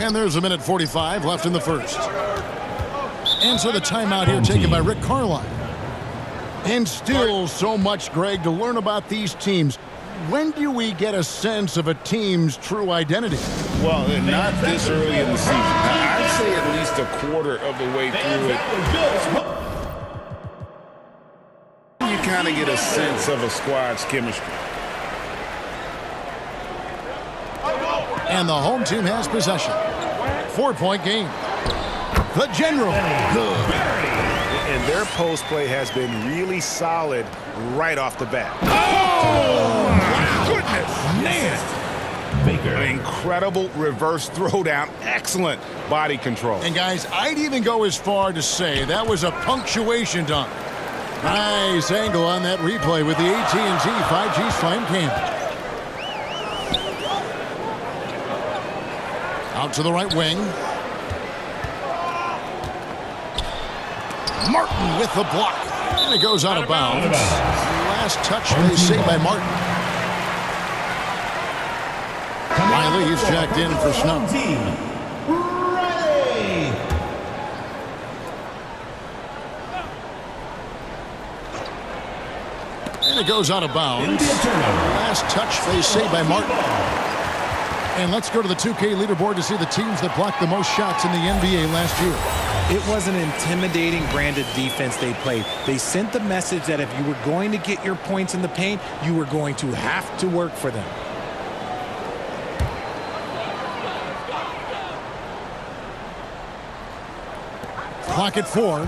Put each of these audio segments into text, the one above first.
And there's a minute 45 left in the first. And so the timeout here taken by Rick Carlisle. And still so much, Greg, to learn about these teams. When do we get a sense of a team's true identity? Well, not this early in the season. I'd say at least a quarter of the way through it. You kind of get a sense of a squad's chemistry. And the home team has possession. 4-point game. The General. Good. And their post play has been really solid right off the bat. Oh, my goodness. Man. Baker. An incredible reverse throwdown. Excellent body control. And, guys, I'd even go as far to say that was a punctuation dunk. Nice angle on that replay with the AT&T 5G Slam Cam. Out to the right wing. Martin with the block. And it goes out of bounds. Last touch, they say, by Martin. Riley is jacked in for Snow. And it goes out of bounds. Last touch, they say, by Martin. And let's go to the 2K leaderboard to see the teams that blocked the most shots in the NBA last year. It was an intimidating brand of defense they played. They sent the message that if you were going to get your points in the paint, you were going to have to work for them. Clock at 4.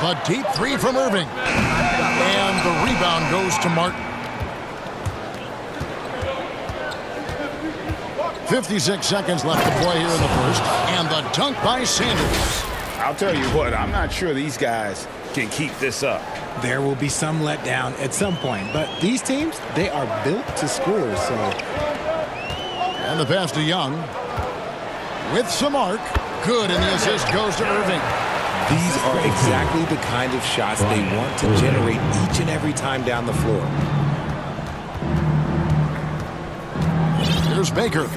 The deep three from Irving. And the rebound goes to Martin. 56 seconds left to play here in the first. And the dunk by Sanders. I'll tell you what, I'm not sure these guys can keep this up. There will be some letdown at some point, but these teams, they are built to score, so. And the pass to Young. With some arc. Good, and the assist goes to Irving. These are exactly the kind of shots they want to generate each and every time down the floor. Here's Baker.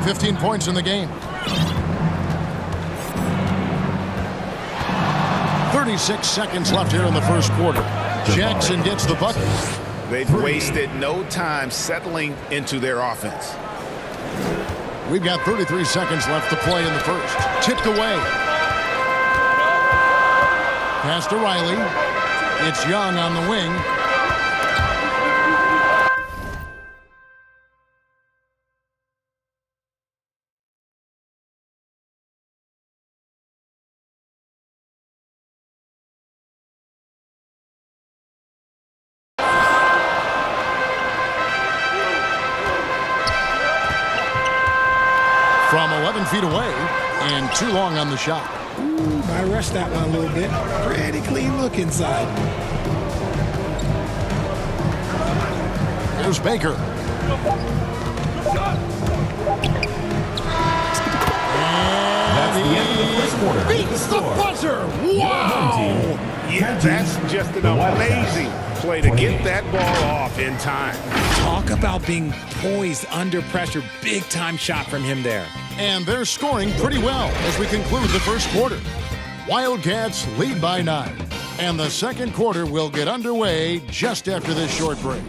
15 points in the game. 36 seconds left here in the first quarter. Jackson gets the bucket. They've wasted no time settling into their offense. We've got 33 seconds left to play in the first. Tipped away. Pass to Riley. It's Young on the wing. From 11 feet away, and too long on the shot. Ooh, I rushed that one a little bit. Pretty clean look inside. Here's Baker. That's the end of the first quarter. Beats the buzzer. Wow! Yeah, that's just an amazing play to get that ball off in time. Talk about being poised under pressure. Big time shot from him there. And they're scoring pretty well as we conclude the first quarter. Wildcats lead by 9. And the second quarter will get underway just after this short break.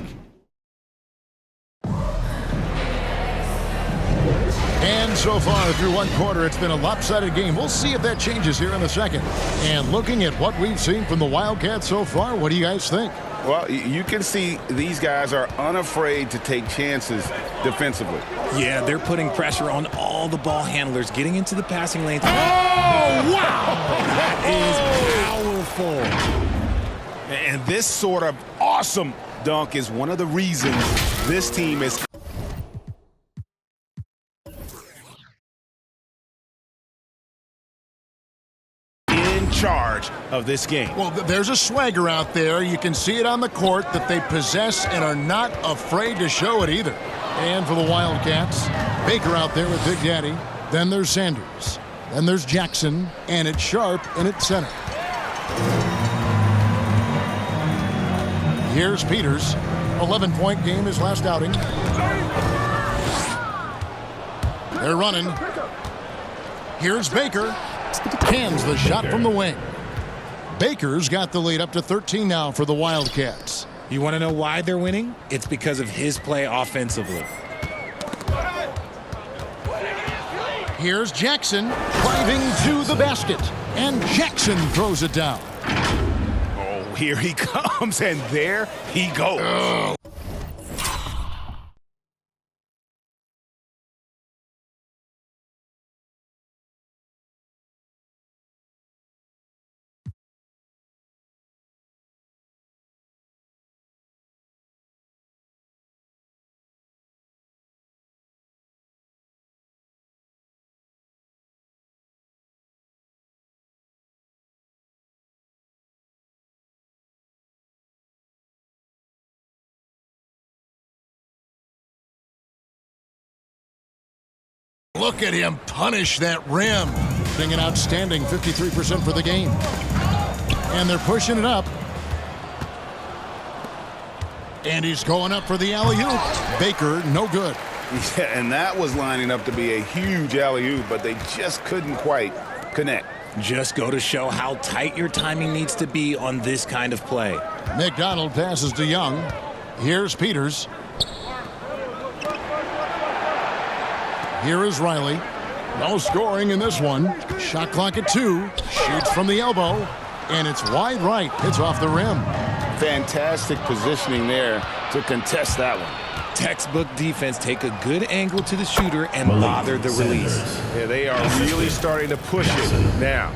And so far through one quarter, it's been a lopsided game. We'll see if that changes here in the second. And looking at what we've seen from the Wildcats so far, what do you guys think? Well, you can see these guys are unafraid to take chances defensively. Yeah, they're putting pressure on all the ball handlers, getting into the passing lanes. Oh, wow! That is powerful. And this sort of awesome dunk is one of the reasons this team is in charge of this game. Well, there's a swagger out there. You can see it on the court that they possess and are not afraid to show it either. And for the Wildcats, Baker out there with Big Daddy. Then there's Sanders. Then there's Jackson. And it's Sharp in at center. Here's Peters. 11-point game his last outing. They're running. Here's Baker. Hands the shot from the wing. Baker's got the lead up to 13 now for the Wildcats. You want to know why they're winning? It's because of his play offensively. Here's Jackson driving to the basket. And Jackson throws it down. Oh, here he comes, and there he goes. Oh. Look at him punish that rim. Being an outstanding 53% for the game. And they're pushing it up. And he's going up for the alley-oop. Baker, no good. Yeah, and that was lining up to be a huge alley-oop, but they just couldn't quite connect. Just go to show how tight your timing needs to be on this kind of play. McDonald passes to Young. Here's Peters. Here is Riley. No scoring in this one. Shot clock at 2. Shoots from the elbow. And it's wide right. It's off the rim. Fantastic positioning there to contest that one. Textbook defense. Take a good angle to the shooter and bother the release. Yeah, they are really starting to push it now.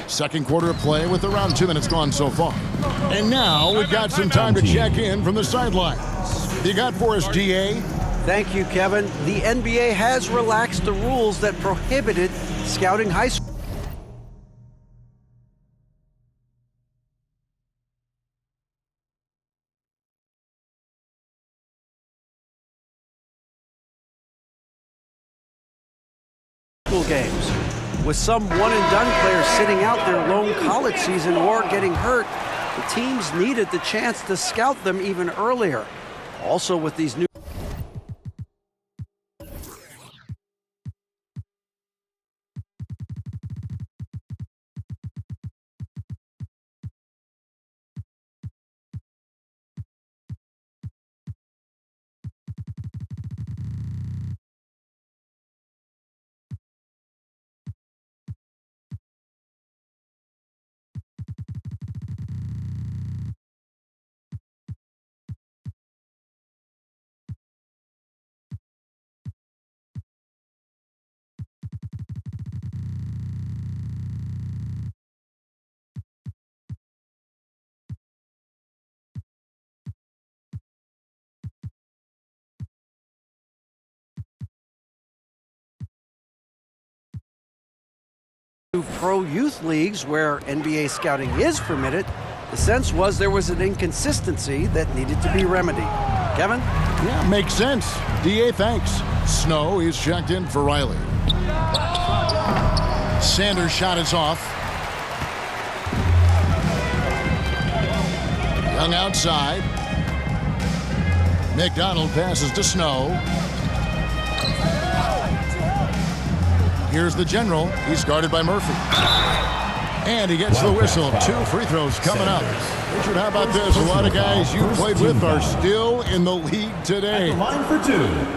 Second quarter of play with around 2 minutes gone so far. And now we've got some time to check in from the sidelines. You got for us, DA? Thank you, Kevin. The NBA has relaxed the rules that prohibited scouting high school games. With some one-and-done players sitting out their lone college season or getting hurt, the teams needed the chance to scout them even earlier. Also, with these new pro youth leagues where NBA scouting is permitted, the sense was there was an inconsistency that needed to be remedied. Kevin? Yeah, makes sense. DA, thanks. Snow is checked in for Riley. Sanders' shot is off. Young outside. McDonald passes to Snow. Here's the general. He's guarded by Murphy. And he gets the whistle. 2 free throws coming up. Richard, how about this? A lot of guys you played with are still in the league today. Line for 2.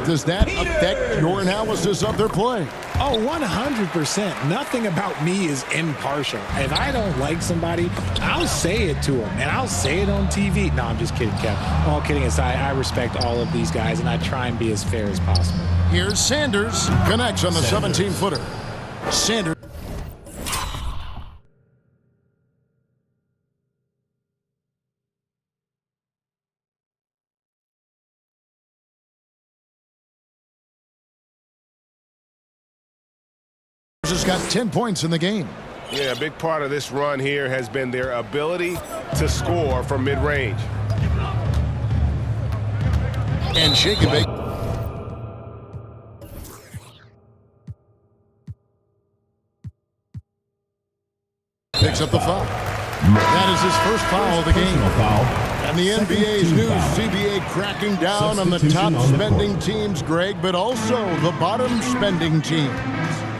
Does that affect your analysis of their play? Oh, 100%. Nothing about me is impartial. If I don't like somebody, I'll say it to them, and I'll say it on TV. No, I'm just kidding, Kevin. All kidding aside, I respect all of these guys, and I try and be as fair as possible. Here's Sanders. Connects on the 17-footer. Sanders. Has got 10 points in the game. Yeah, a big part of this run here has been their ability to score from mid-range. And shake and bake. Picks up the foul. That is his first foul of the game. Foul. And the NBA's new CBA cracking down on the top spending teams, Greg, but also the bottom spending teams.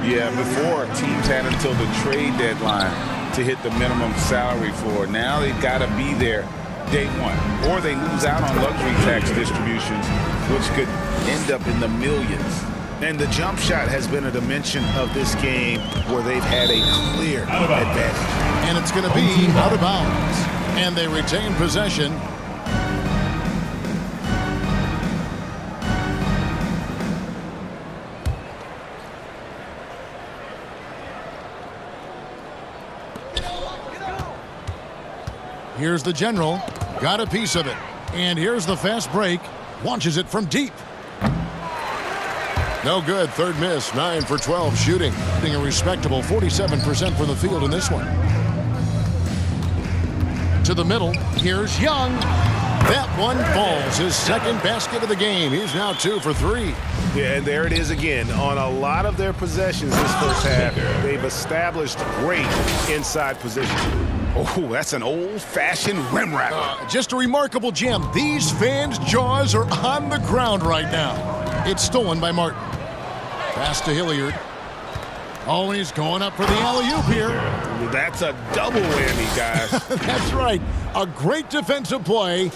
Yeah, before teams had until the trade deadline to hit the minimum salary floor. Now they've got to be there day one, or they lose out on luxury tax distributions, which could end up in the millions. And the jump shot has been a dimension of this game where they've had a clear advantage. And it's going to be out of bounds. And they retain possession. Here's the general. Got a piece of it. And here's the fast break. Launches it from deep. No good. Third miss. 9 for 12 shooting. Hitting a respectable 47% from the field in this one. To the middle. Here's Young. That one falls. His second basket of the game. He's now 2 for 3. Yeah, and there it is again. On a lot of their possessions this first half, they've established great inside position. Oh, that's an old-fashioned rim wrapper. Just a remarkable gem. These fans' jaws are on the ground right now. It's stolen by Martin. Pass to Hilliard. Oh, and he's going up for the alley-oop here. That's a double whammy, guys. That's right. A great defensive play